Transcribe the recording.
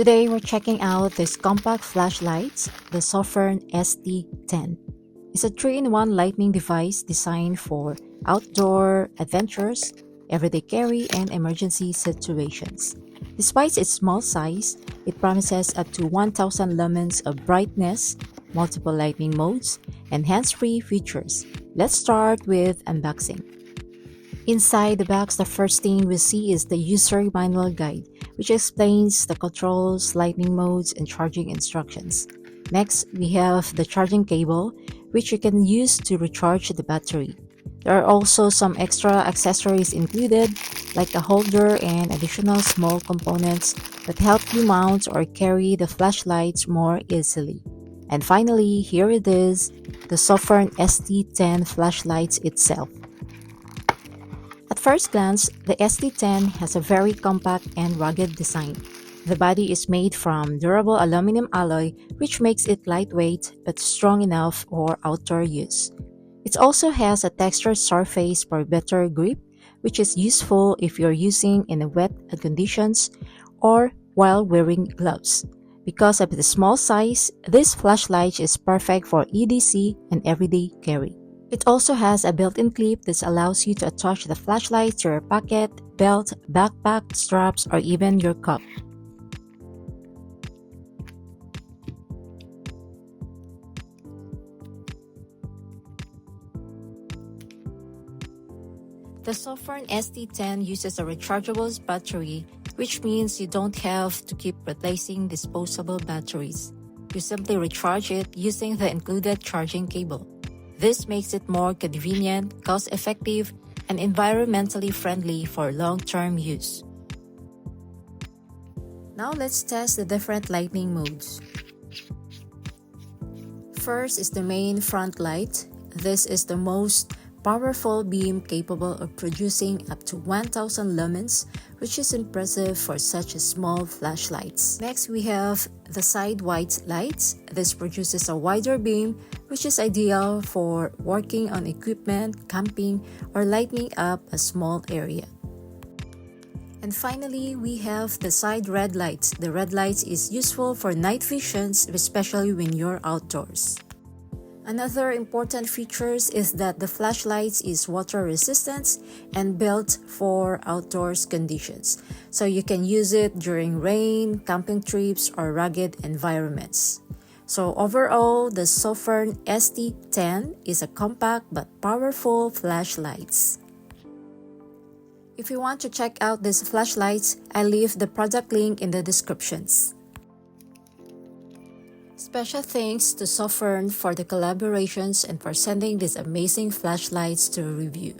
Today we're checking out this compact flashlight, the Sofirn ST10. It's a 3-in-1 lighting device designed for outdoor adventures, everyday carry, and emergency situations. Despite its small size, it promises up to 1000 lumens of brightness, multiple lighting modes, and hands-free features. Let's start with unboxing. Inside the box, the first thing we see is the user manual guide, which explains the controls, lighting modes, and charging instructions. Next, we have the charging cable, which you can use to recharge the battery. There are also some extra accessories included, like a holder and additional small components that help you mount or carry the flashlights more easily. And finally, here it is, the Sofirn ST10 flashlight itself. At first glance, the ST10 has a very compact and rugged design. The body is made from durable aluminum alloy, which makes it lightweight but strong enough for outdoor use. It also has a textured surface for better grip, which is useful if you're using in wet conditions or while wearing gloves. Because of the small size, this flashlight is perfect for EDC and everyday carry. It also has a built-in clip that allows you to attach the flashlight to your pocket, belt, backpack, straps, or even your cup. The Sofirn ST10 uses a rechargeable battery, which means you don't have to keep replacing disposable batteries. You simply recharge it using the included charging cable. This makes it more convenient, cost-effective, and environmentally friendly for long-term use. Now let's test the different lighting modes. First is the main front light. This is the most powerful beam capable of producing up to 1000 lumens, which is impressive for such small flashlights. Next, we have the side white lights. This produces a wider beam, which is ideal for working on equipment, camping, or lighting up a small area. And finally, we have the side red lights. The red light is useful for night visions, especially when you're outdoors. Another important feature is that the flashlight is water resistant and built for outdoors conditions, so you can use it during rain, camping trips, or rugged environments. So overall, the Sofirn ST10 is a compact but powerful flashlight. If you want to check out these flashlights, I'll leave the product link in the descriptions. Special thanks to Sofirn for the collaborations and for sending these amazing flashlights to review.